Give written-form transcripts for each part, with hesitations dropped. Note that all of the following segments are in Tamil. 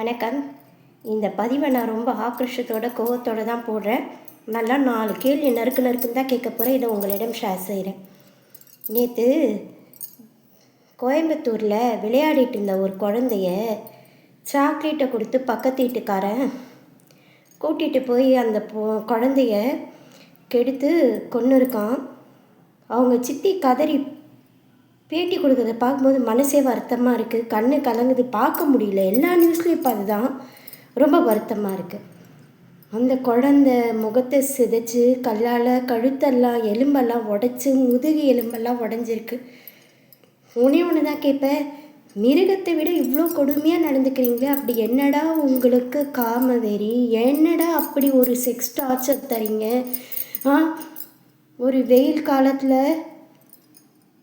வணக்கம். இந்த பதிவை நான் ரொம்ப ஆக்ரோஷத்தோட கோவத்தோடு தான் போடுறேன். நல்லா 4 கேள்வி நறுக்குன்னு தான் கேட்க போகிறேன். இதை உங்களிடம் ஷேர் செய்கிறேன். நேற்று கோயம்புத்தூரில் விளையாடிட்டு இருந்த ஒரு குழந்தைய சாக்லேட்டை கொடுத்து பக்கத்து வீட்டுக்காரன் கூட்டிகிட்டு போய் அந்த குழந்தைய கெடுத்து கொன்று இருக்கான். அவங்க சித்தி கதறி பேட்டி கொடுக்குறத பார்க்கும்போது மனசே வருத்தமாக இருக்குது. கண்ணு கலங்குது, பார்க்க முடியல. எல்லா நியூஸ்லேயும் இப்போ அதுதான் ரொம்ப வருத்தமாக இருக்குது. அந்த குழந்தை முகத்தை சிதைச்சு கல்லால் கழுத்தெல்லாம் எலும்பெல்லாம் உடச்சி முதுகு எலும்பெல்லாம் உடஞ்சிருக்கு. ஒன்று தான் கேட்பேன், மிருகத்தை விட இவ்வளோ கொடுமையாக நடந்துக்கிறீங்களே, அப்படி என்னடா உங்களுக்கு காமவெறி? என்னடா அப்படி ஒரு செக்ஸ் டார்ச்சர் தரீங்க? ஒரு வெயில் காலத்தில்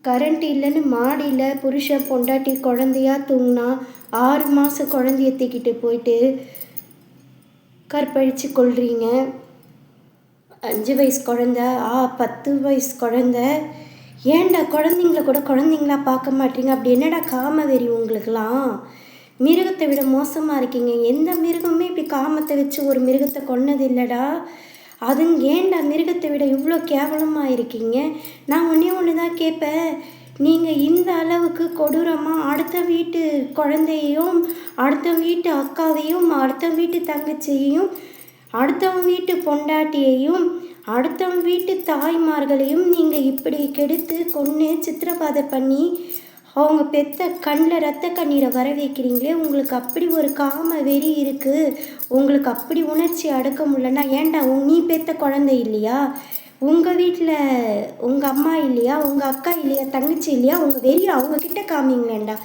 கரண்ட் இல்லைன்னு மாடியில் புருஷன் பொண்டாட்டி குழந்தையா தூங்கினா 6 மாதம் குழந்தைய தூக்கிட்டு போயிட்டு கற்பழித்து கொள்றீங்க. 5 வயசு குழந்த, 10 வயசு குழந்த. ஏன்டா குழந்தைங்கள கூட குழந்தைங்களா பார்க்க மாட்டீங்க? அப்படி என்னடா காமவெறி உங்களுக்கெல்லாம்? மிருகத்தை விட மோசமாக இருக்கீங்க. எந்த மிருகமே இப்படி காமத்தை வச்சு ஒரு மிருகத்தை கொன்னது இல்லைடா. அதுங்க ஏன்டா மிருகத்தை விட இவ்வளோ கேவலமாக இருக்கீங்க? நான் ஒன்று தான் கேட்பேன், நீங்கள் இந்த அளவுக்கு கொடூரமாக அடுத்த வீட்டு குழந்தையையும் அடுத்த வீட்டு அக்காவையும் அடுத்த வீட்டு தங்கச்சியையும் அடுத்தவங்க வீட்டு பொண்டாட்டியையும் அடுத்தவங்க வீட்டு தாய்மார்களையும் நீங்கள் இப்படி கெடுத்து கொன்று சித்திரவதை பண்ணி அவங்க பெத்த கண்ணில் ரத்த கண்ணீரை வர வைக்கிறீங்களே, உங்களுக்கு அப்படி ஒரு காம வெறி இருக்குது, உங்களுக்கு அப்படி உணர்ச்சி அடக்க முடியலன்னா ஏன்டா நீ பெத்த குழந்தை இல்லையா? உங்கள் வீட்டில் உங்கள் அம்மா இல்லையா? உங்கள் அக்கா இல்லையா? தங்கச்சி இல்லையா? உங்கள் வெறியை அவங்கக்கிட்ட காமிங்களேண்டா.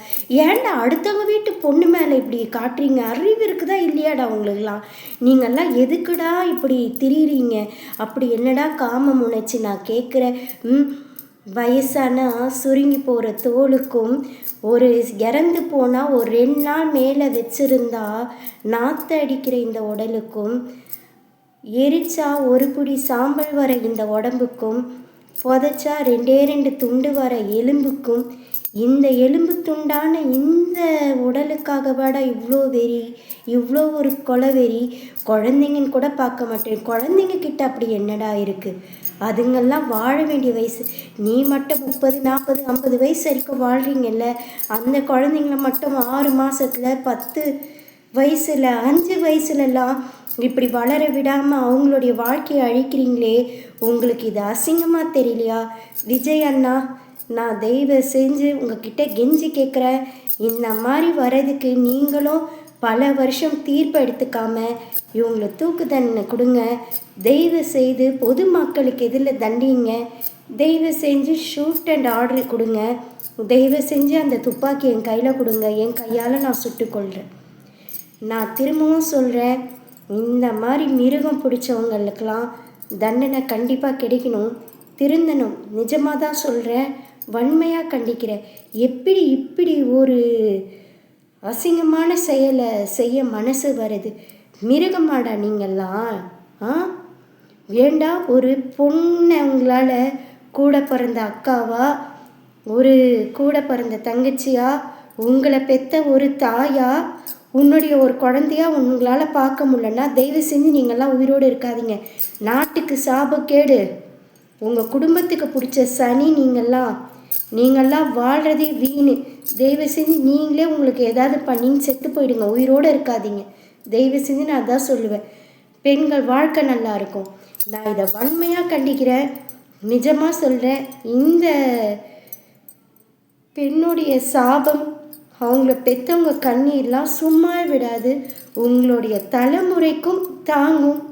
ஏன்டா அடுத்தவங்க வீட்டு பொண்ணு மேலே இப்படி காட்டுறீங்க? அறிவு இருக்குதா இல்லையாடா உங்களுக்குலாம்? நீங்கள்லாம் எதுக்குடா இப்படி திரியிறீங்க? அப்படி என்னடா காமம் உணர்ச்சி நான் கேட்குறேன். வயசான சுருங்கி போகிற தோலுக்கும் ஒரு இறந்து போனால் ஒரு 2 நாள் மேலே வச்சுருந்தா நாற்று அடிக்கிற இந்த உடலுக்கும், எரிச்சா ஒரு குடி சாம்பல் வர இந்த உடம்புக்கும், புதைச்சா 2 துண்டு வர எலும்புக்கும், இந்த எலும்பு துண்டான இந்த உடலுக்காகவாடா இவ்வளோ வெறி, இவ்வளோ ஒரு கொலவெறி? குழந்தைங்கன்னு கூட பார்க்க மாட்டேன். குழந்தைங்க கிட்ட அப்படி என்னடா இருக்குது? அதுங்கெல்லாம் வாழ வேண்டிய வயசு. நீ மட்டும் 30, 40, 50 வயசு வரைக்கும் வாழ்கிறீங்கல்ல. அந்த குழந்தைங்கள மட்டும் 6 மாதத்தில் 10 வயசில் 5 வயசுலலாம் இப்படி வளர விடாமல் அவங்களுடைய வாழ்க்கையை அழிக்கிறீங்களே, உங்களுக்கு இது அசிங்கமாக தெரியலையா? விஜய் அண்ணா, நான் தயவு செஞ்சு உங்ககிட்ட கெஞ்சி கேட்குறேன், இந்த மாதிரி வர்றதுக்கு நீங்களும் பல வருஷம் தீர்ப்பு எடுத்துக்காம இவங்களை தூக்கு தண்டனை கொடுங்க. தயவு செய்து பொதுமக்களுக்கு எதில் தண்டிங்க. தயவு செஞ்சு ஷூட் அண்ட் ஆர்டர் கொடுங்க. தயவு செஞ்சு அந்த துப்பாக்கி என் கையில் கொடுங்க. என் கையால் நான் சுட்டுக்கொள்கிறேன். நான் திரும்பவும் சொல்கிறேன், இந்த மாதிரி மிருகம் பிடிச்சவங்களுக்கெல்லாம் தண்டனை கண்டிப்பாக கிடைக்கணும், திருந்தணும். நிஜமாக தான் சொல்கிறேன், வன்மையாக கண்டிக்கிறேன். இப்படி ஒரு அசிங்கமான செயலை செய்ய மனசு வருது? மிருகமாடா நீங்கள்லாம்? வேண்டா ஒரு பொண்ணை உங்களால் கூட பிறந்த அக்காவா, ஒரு கூட பிறந்த தங்கச்சியா, உங்களை பெற்ற ஒரு தாயா, உன்னுடைய ஒரு குழந்தையா உங்களால் பார்க்க முடியலன்னா தயவு செஞ்சு நீங்கள்லாம் உயிரோடு இருக்காதீங்க. நாட்டுக்கு சாபக்கேடு, உங்கள் குடும்பத்துக்கு பிடிச்ச சனி. நீங்கள்லாம் வாழ்கிறதே வீணு. தயவு செஞ்சு நீங்களே உங்களுக்கு ஏதாவது பண்ணின்னு செத்து போயிடுங்க, உயிரோடு இருக்காதீங்க. தயவு செஞ்சு நான் அதான் சொல்லுவேன், பெண்கள் வாழ்க்கை நல்லா இருக்கும். நான் இதை வன்மையாக கண்டிக்கிறேன். நிஜமாக சொல்கிறேன், இந்த பெண்ணுடைய சாபம் அவங்கள பெற்றவங்க கண்ணீர்லாம் சும்மா விடாது, உங்களுடைய தலைமுறைக்கும் தாங்கும்.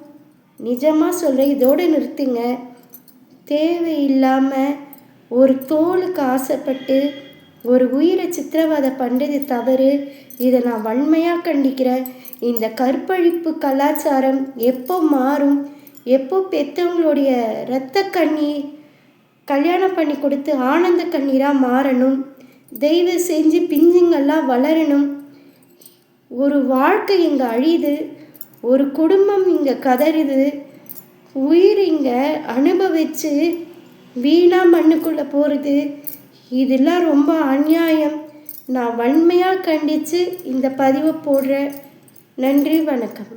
நிஜமாக சொல்கிறேன், இதோடு நிறுத்துங்க. தேவையில்லாமல் ஒரு தோலுக்கு ஆசைப்பட்டு ஒரு உயிரை சித்திரவதை பண்ணுறது தவறு. இதை நான் வன்மையாக கண்டிக்கிறேன். இந்த கற்பழிப்பு கலாச்சாரம் எப்போ மாறும்? எப்போ பெற்றவங்களுடைய இரத்த கண்ணீர் கல்யாணம் பண்ணி கொடுத்து ஆனந்த கண்ணீராக மாறணும்? தயவு செஞ்சு பிஞ்சுங்கள்லாம் வளரணும். ஒரு வாழ்க்கை இங்கே அழியுது, ஒரு குடும்பம் இங்கே கதறுது, உயிர் இங்கே அனுபவித்து வீணாக மண்ணுக்குள்ளே போகிறது. இதெல்லாம் ரொம்ப அநியாயம். நான் வன்மையாக கண்டித்து இந்த பதிவை போடுறேன். நன்றி, வணக்கம்.